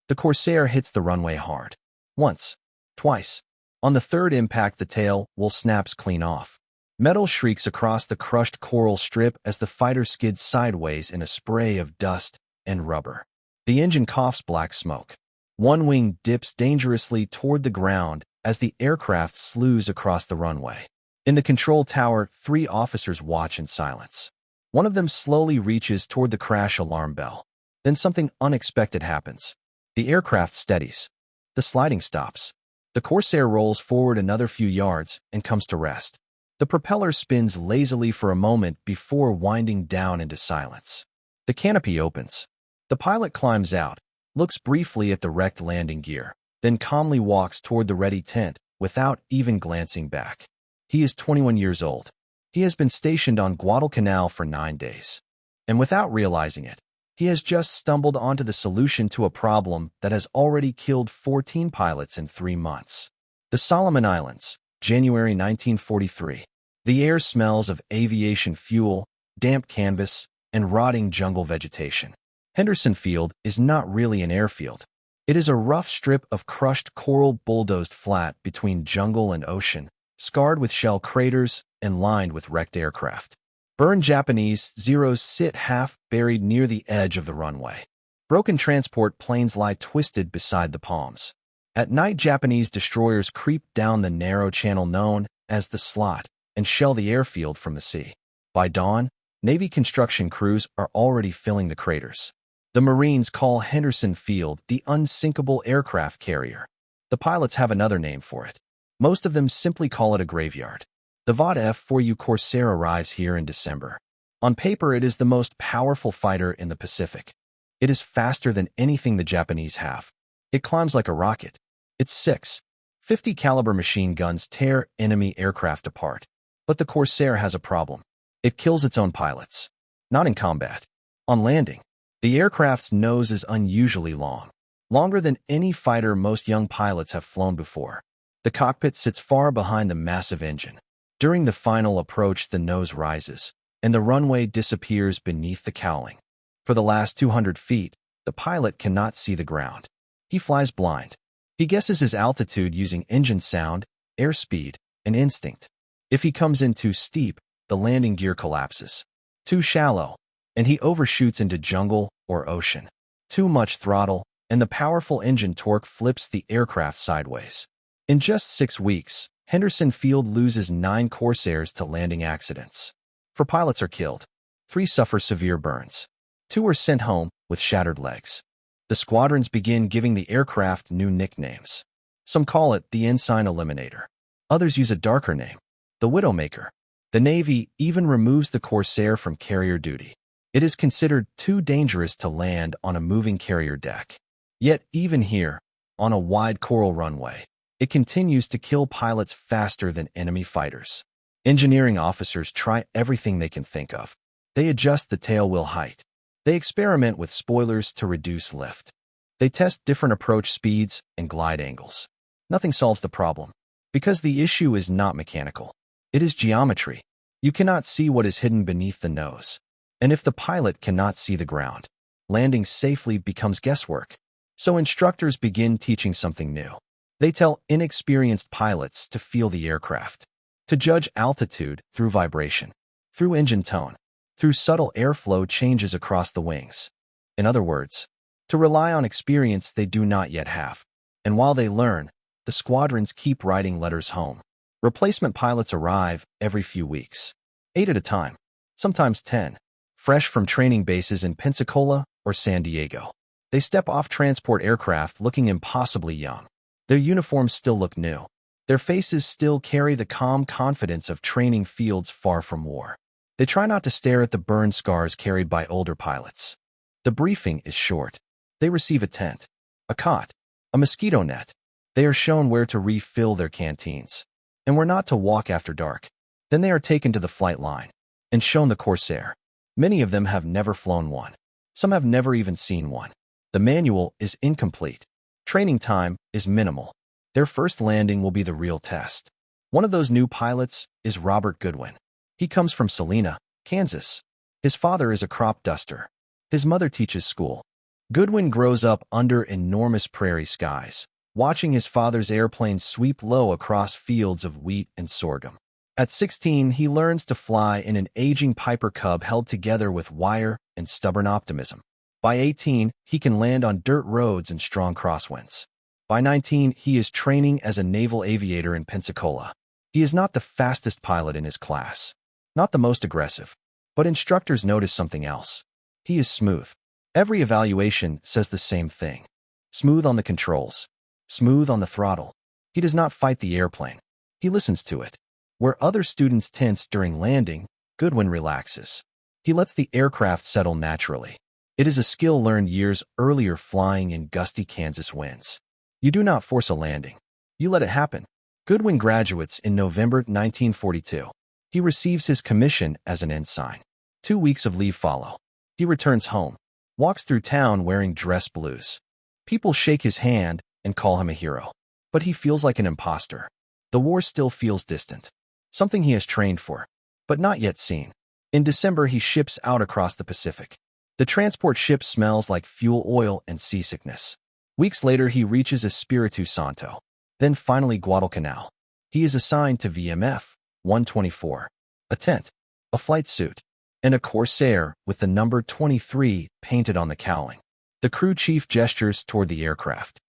The Corsair hits the runway hard. Once. Twice. On the third impact, the tail will snaps clean off. Metal shrieks across the crushed coral strip as the fighter skids sideways in a spray of dust and rubber. The engine coughs black smoke. One wing dips dangerously toward the ground as the aircraft slews across the runway. In the control tower, 3 officers watch in silence. One of them slowly reaches toward the crash alarm bell. Then something unexpected happens. The aircraft steadies. The sliding stops. The Corsair rolls forward another few yards and comes to rest. The propeller spins lazily for a moment before winding down into silence. The canopy opens. The pilot climbs out, looks briefly at the wrecked landing gear, then calmly walks toward the ready tent without even glancing back. He is 21 years old. He has been stationed on Guadalcanal for 9 days. And without realizing it, he has just stumbled onto the solution to a problem that has already killed 14 pilots in 3 months. The Solomon Islands, January 1943. The air smells of aviation fuel, damp canvas, and rotting jungle vegetation. Henderson Field is not really an airfield. It is a rough strip of crushed coral bulldozed flat between jungle and ocean, scarred with shell craters and lined with wrecked aircraft. Burned Japanese Zeros sit half-buried near the edge of the runway. Broken transport planes lie twisted beside the palms. At night, Japanese destroyers creep down the narrow channel known as the Slot and shell the airfield from the sea. By dawn, Navy construction crews are already filling the craters. The Marines call Henderson Field the unsinkable aircraft carrier. The pilots have another name for it. Most of them simply call it a graveyard. The Vought F-4U Corsair arrives here in December. On paper, it is the most powerful fighter in the Pacific. It is faster than anything the Japanese have. It climbs like a rocket. Its 6.50 caliber machine guns tear enemy aircraft apart. But the Corsair has a problem. It kills its own pilots. Not in combat. On landing. The aircraft's nose is unusually long. Longer than any fighter most young pilots have flown before. The cockpit sits far behind the massive engine. During the final approach, the nose rises, and the runway disappears beneath the cowling. For the last 200 feet, the pilot cannot see the ground. He flies blind. He guesses his altitude using engine sound, airspeed, and instinct. If he comes in too steep, the landing gear collapses. Too shallow, and he overshoots into jungle or ocean. Too much throttle, and the powerful engine torque flips the aircraft sideways. In just 6 weeks, Henderson Field loses 9 Corsairs to landing accidents. 4 pilots are killed. 3 suffer severe burns. 2 are sent home with shattered legs. The squadrons begin giving the aircraft new nicknames. Some call it the Ensign Eliminator. Others use a darker name, the Widowmaker. The Navy even removes the Corsair from carrier duty. It is considered too dangerous to land on a moving carrier deck. Yet even here, on a wide coral runway, it continues to kill pilots faster than enemy fighters. Engineering officers try everything they can think of. They adjust the tailwheel height. They experiment with spoilers to reduce lift. They test different approach speeds and glide angles. Nothing solves the problem, because the issue is not mechanical. It is geometry. You cannot see what is hidden beneath the nose. And if the pilot cannot see the ground, landing safely becomes guesswork. So instructors begin teaching something new. They tell inexperienced pilots to feel the aircraft, to judge altitude through vibration, through engine tone, through subtle airflow changes across the wings. In other words, to rely on experience they do not yet have. And while they learn, the squadrons keep writing letters home. Replacement pilots arrive every few weeks, 8 at a time, sometimes 10, fresh from training bases in Pensacola or San Diego. They step off transport aircraft looking impossibly young. Their uniforms still look new. Their faces still carry the calm confidence of training fields far from war. They try not to stare at the burn scars carried by older pilots. The briefing is short. They receive a tent, a cot, a mosquito net. They are shown where to refill their canteens, and where not to walk after dark. Then they are taken to the flight line and shown the Corsair. Many of them have never flown one. Some have never even seen one. The manual is incomplete. Training time is minimal. Their first landing will be the real test. One of those new pilots is Robert Goodwin. He comes from Salina, Kansas. His father is a crop duster. His mother teaches school. Goodwin grows up under enormous prairie skies, watching his father's airplane sweep low across fields of wheat and sorghum. At 16, he learns to fly in an aging Piper Cub held together with wire and stubborn optimism. By 18, he can land on dirt roads and strong crosswinds. By 19, he is training as a naval aviator in Pensacola. He is not the fastest pilot in his class, not the most aggressive, but instructors notice something else. He is smooth. Every evaluation says the same thing. Smooth on the controls. Smooth on the throttle. He does not fight the airplane. He listens to it. Where other students tense during landing, Goodwin relaxes. He lets the aircraft settle naturally. It is a skill learned years earlier flying in gusty Kansas winds. You do not force a landing. You let it happen. Goodwin graduates in November 1942. He receives his commission as an ensign. 2 weeks of leave follow. He returns home, walks through town wearing dress blues. People shake his hand and call him a hero. But he feels like an imposter. The war still feels distant. Something he has trained for, but not yet seen. In December, he ships out across the Pacific. The transport ship smells like fuel oil and seasickness. Weeks later, he reaches Espiritu Santo, then finally Guadalcanal. He is assigned to VMF 124, a tent, a flight suit, and a Corsair with the number 23 painted on the cowling. The crew chief gestures toward the aircraft.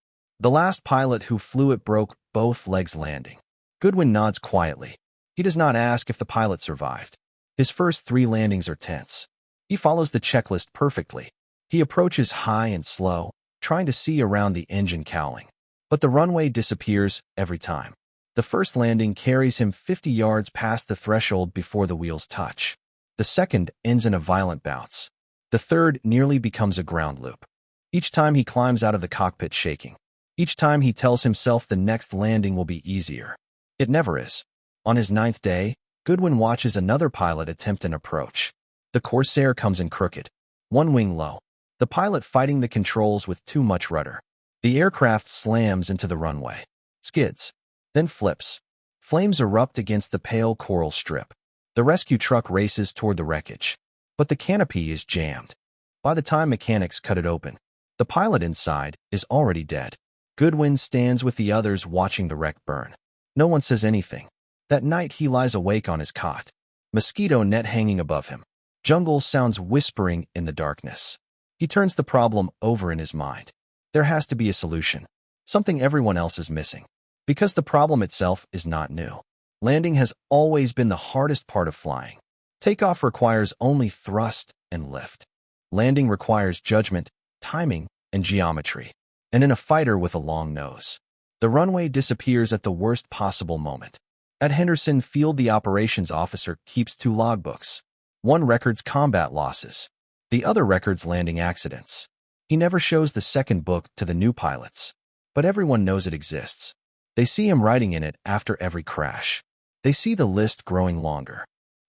The last pilot who flew it broke both legs landing. Goodwin nods quietly. He does not ask if the pilot survived. His first 3 landings are tense. He follows the checklist perfectly. He approaches high and slow, trying to see around the engine cowling. But the runway disappears every time. The first landing carries him 50 yards past the threshold before the wheels touch. The second ends in a violent bounce. The third nearly becomes a ground loop. Each time he climbs out of the cockpit shaking. Each time he tells himself the next landing will be easier. It never is. On his 9th day, Goodwin watches another pilot attempt an approach. The Corsair comes in crooked, 1 wing low. The pilot fighting the controls with too much rudder. The aircraft slams into the runway, skids, then flips. Flames erupt against the pale coral strip. The rescue truck races toward the wreckage, but the canopy is jammed. By the time mechanics cut it open, the pilot inside is already dead. Goodwin stands with the others watching the wreck burn. No one says anything. That night he lies awake on his cot, mosquito net hanging above him. Jungle sounds whispering in the darkness. He turns the problem over in his mind. There has to be a solution, something everyone else is missing. Because the problem itself is not new. Landing has always been the hardest part of flying. Takeoff requires only thrust and lift. Landing requires judgment, timing, and geometry. And in a fighter with a long nose, the runway disappears at the worst possible moment. At Henderson Field, the operations officer keeps 2 logbooks. One records combat losses. The other records landing accidents. He never shows the second book to the new pilots, but everyone knows it exists. They see him writing in it after every crash. They see the list growing longer.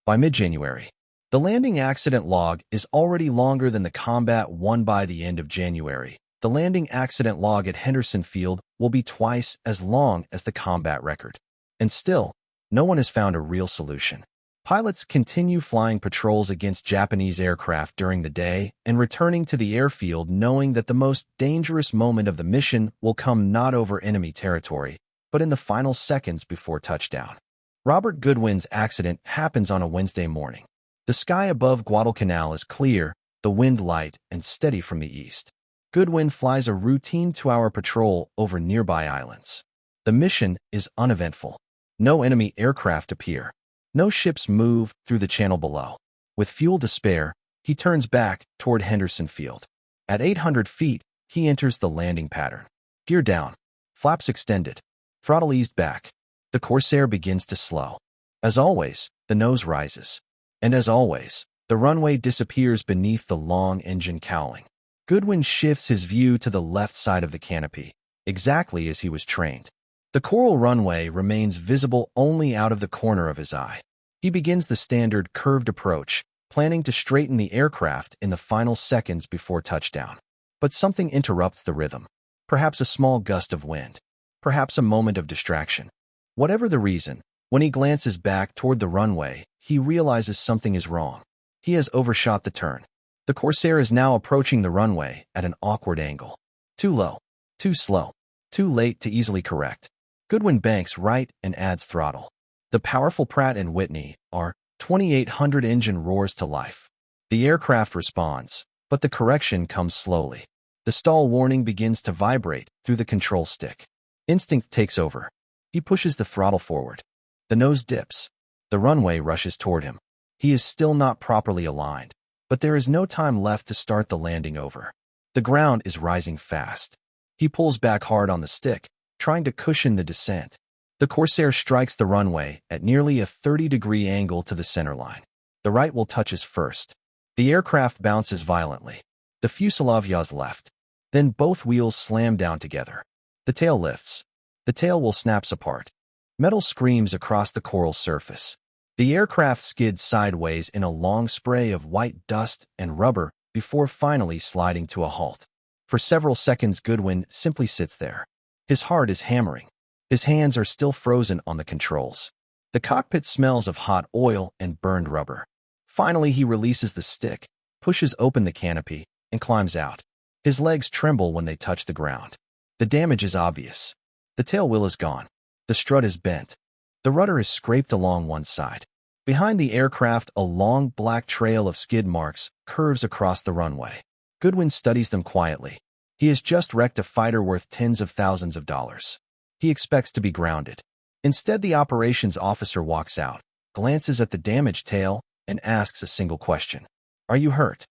By mid-January, the landing accident log is already longer than the combat one. By the end of January, the landing accident log at Henderson Field will be twice as long as the combat record. And still, no one has found a real solution. Pilots continue flying patrols against Japanese aircraft during the day and returning to the airfield knowing that the most dangerous moment of the mission will come not over enemy territory, but in the final seconds before touchdown. Robert Goodwin's accident happens on a Wednesday morning. The sky above Guadalcanal is clear, the wind light and steady from the east. Goodwin flies a routine 2-hour patrol over nearby islands. The mission is uneventful. No enemy aircraft appear. No ships move through the channel below. With fuel to spare, he turns back toward Henderson Field. At 800 feet, he enters the landing pattern. Gear down. Flaps extended. Throttle eased back. The Corsair begins to slow. As always, the nose rises. And as always, the runway disappears beneath the long engine cowling. Goodwin shifts his view to the left side of the canopy, exactly as he was trained. The coral runway remains visible only out of the corner of his eye. He begins the standard curved approach, planning to straighten the aircraft in the final seconds before touchdown. But something interrupts the rhythm. Perhaps a small gust of wind. Perhaps a moment of distraction. Whatever the reason, when he glances back toward the runway, he realizes something is wrong. He has overshot the turn. The Corsair is now approaching the runway at an awkward angle. Too low, too slow, too late to easily correct. Goodwin banks right and adds throttle. The powerful Pratt & Whitney R2800 engine roars to life. The aircraft responds, but the correction comes slowly. The stall warning begins to vibrate through the control stick. Instinct takes over. He pushes the throttle forward. The nose dips. The runway rushes toward him. He is still not properly aligned, but there is no time left to start the landing over. The ground is rising fast. He pulls back hard on the stick, trying to cushion the descent. The Corsair strikes the runway at nearly a 30-degree angle to the center line. The right wheel touches first. The aircraft bounces violently. The fuselage yaws left. Then both wheels slam down together. The tail lifts. The tail wheel snaps apart. Metal screams across the coral surface. The aircraft skids sideways in a long spray of white dust and rubber before finally sliding to a halt. For several seconds, Goodwin simply sits there. His heart is hammering. His hands are still frozen on the controls. The cockpit smells of hot oil and burned rubber. Finally, he releases the stick, pushes open the canopy, and climbs out. His legs tremble when they touch the ground. The damage is obvious. The tail wheel is gone. The strut is bent. The rudder is scraped along one side. Behind the aircraft, a long black trail of skid marks curves across the runway. Goodwin studies them quietly. He has just wrecked a fighter worth tens of thousands of dollars. He expects to be grounded. Instead, the operations officer walks out, glances at the damaged tail, and asks a single question. "Are you hurt?"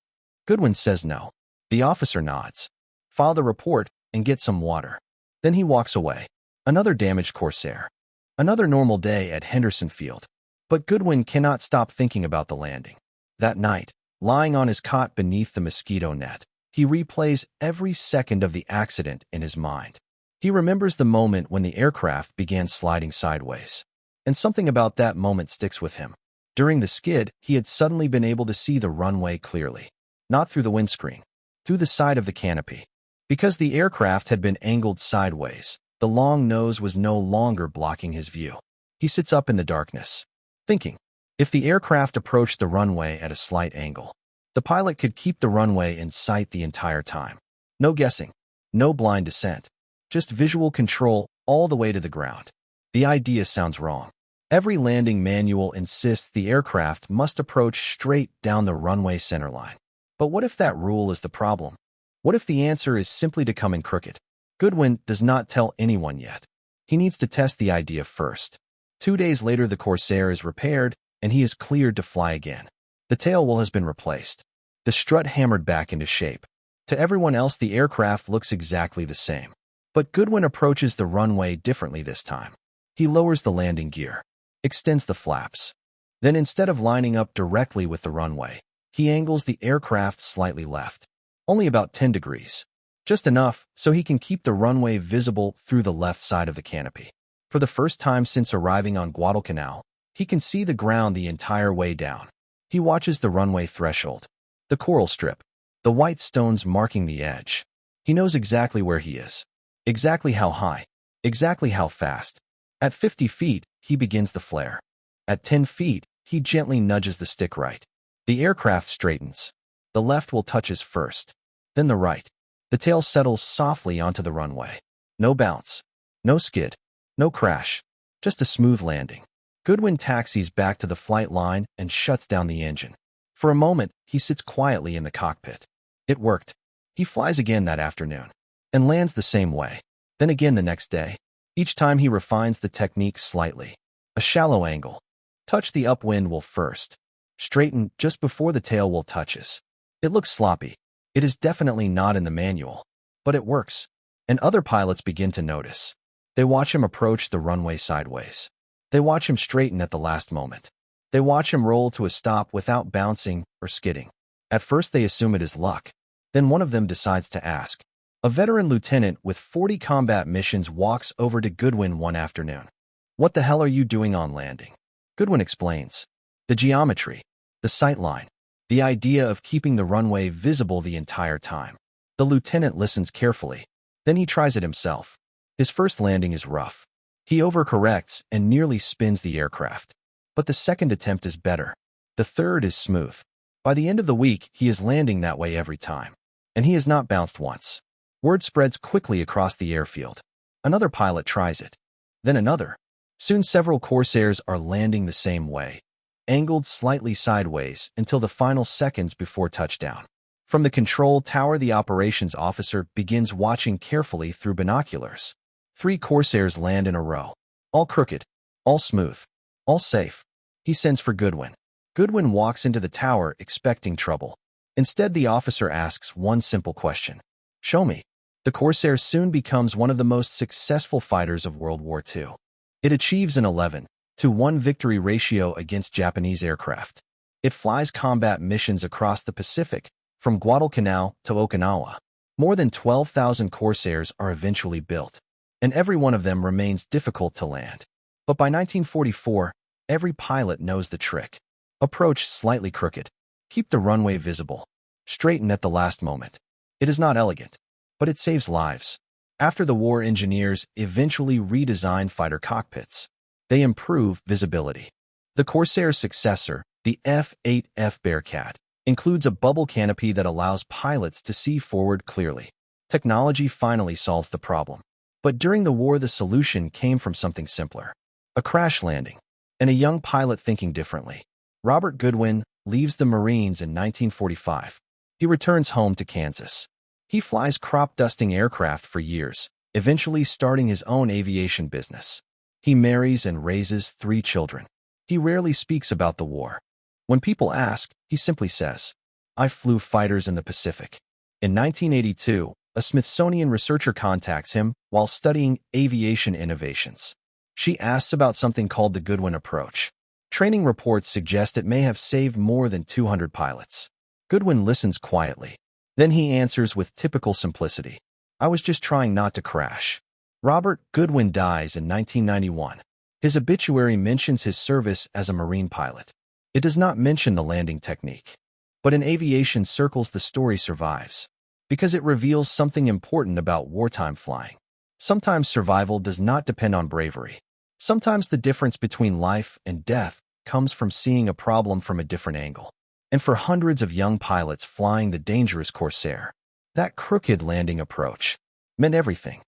Goodwin says no. The officer nods. "File the report and get some water." Then he walks away. Another damaged Corsair. Another normal day at Henderson Field. But Goodwin cannot stop thinking about the landing. That night, lying on his cot beneath the mosquito net, he replays every second of the accident in his mind. He remembers the moment when the aircraft began sliding sideways. And something about that moment sticks with him. During the skid, he had suddenly been able to see the runway clearly. Not through the windscreen, through the side of the canopy. Because the aircraft had been angled sideways, the long nose was no longer blocking his view. He sits up in the darkness, thinking, if the aircraft approached the runway at a slight angle, the pilot could keep the runway in sight the entire time. No guessing, no blind descent, just visual control all the way to the ground. The idea sounds wrong. Every landing manual insists the aircraft must approach straight down the runway centerline. But what if that rule is the problem? What if the answer is simply to come in crooked? Goodwin does not tell anyone yet. He needs to test the idea first. 2 days later, the Corsair is repaired, and he is cleared to fly again. The tail wheel has been replaced. The strut hammered back into shape. To everyone else, the aircraft looks exactly the same. But Goodwin approaches the runway differently this time. He lowers the landing gear, extends the flaps. Then, instead of lining up directly with the runway, he angles the aircraft slightly left. Only about 10 degrees. Just enough so he can keep the runway visible through the left side of the canopy. For the first time since arriving on Guadalcanal, he can see the ground the entire way down. He watches the runway threshold, the coral strip, the white stones marking the edge. He knows exactly where he is, exactly how high, exactly how fast. At 50 feet, he begins the flare. At 10 feet, he gently nudges the stick right. The aircraft straightens. The left wheel touches first, then the right. The tail settles softly onto the runway. No bounce, no skid, no crash, just a smooth landing. Goodwin taxis back to the flight line and shuts down the engine. For a moment, he sits quietly in the cockpit. It worked. He flies again that afternoon and lands the same way. Then again the next day. Each time he refines the technique slightly. A shallow angle. Touch the upwind wheel first. Straighten just before the tail wheel touches. It looks sloppy. It is definitely not in the manual, but it works. And other pilots begin to notice. They watch him approach the runway sideways. They watch him straighten at the last moment. They watch him roll to a stop without bouncing or skidding. At first they assume it is luck. Then one of them decides to ask. A veteran lieutenant with 40 combat missions walks over to Goodwin one afternoon. "What the hell are you doing on landing?" Goodwin explains. The geometry, the sight line, the idea of keeping the runway visible the entire time. The lieutenant listens carefully. Then he tries it himself. His first landing is rough. He overcorrects and nearly spins the aircraft. But the second attempt is better. The third is smooth. By the end of the week, he is landing that way every time. And he has not bounced once. Word spreads quickly across the airfield. Another pilot tries it. Then another. Soon several Corsairs are landing the same way, angled slightly sideways until the final seconds before touchdown. From the control tower, the operations officer begins watching carefully through binoculars. 3 Corsairs land in a row. All crooked, all smooth, all safe. He sends for Goodwin. Goodwin walks into the tower expecting trouble. Instead, the officer asks one simple question. Show me. The Corsair soon becomes one of the most successful fighters of World War II. It achieves an 11-to-1 victory ratio against Japanese aircraft. It flies combat missions across the Pacific, from Guadalcanal to Okinawa. More than 12,000 Corsairs are eventually built, and every one of them remains difficult to land. But by 1944, every pilot knows the trick. Approach slightly crooked. Keep the runway visible. Straighten at the last moment. It is not elegant, but it saves lives. After the war, engineers eventually redesigned fighter cockpits. They improve visibility. The Corsair's successor, the F-8F Bearcat, includes a bubble canopy that allows pilots to see forward clearly. Technology finally solves the problem. But during the war, the solution came from something simpler. A crash landing, and a young pilot thinking differently. Robert Goodwin leaves the Marines in 1945. He returns home to Kansas. He flies crop-dusting aircraft for years, eventually starting his own aviation business. He marries and raises 3 children. He rarely speaks about the war. When people ask, he simply says, "I flew fighters in the Pacific." In 1982, a Smithsonian researcher contacts him while studying aviation innovations. She asks about something called the Goodwin approach. Training reports suggest it may have saved more than 200 pilots. Goodwin listens quietly. Then he answers with typical simplicity. "I was just trying not to crash." Robert Goodwin dies in 1991. His obituary mentions his service as a Marine pilot. It does not mention the landing technique. But in aviation circles, the story survives, because it reveals something important about wartime flying. Sometimes survival does not depend on bravery. Sometimes the difference between life and death comes from seeing a problem from a different angle. And for hundreds of young pilots flying the dangerous Corsair, that crooked landing approach meant everything.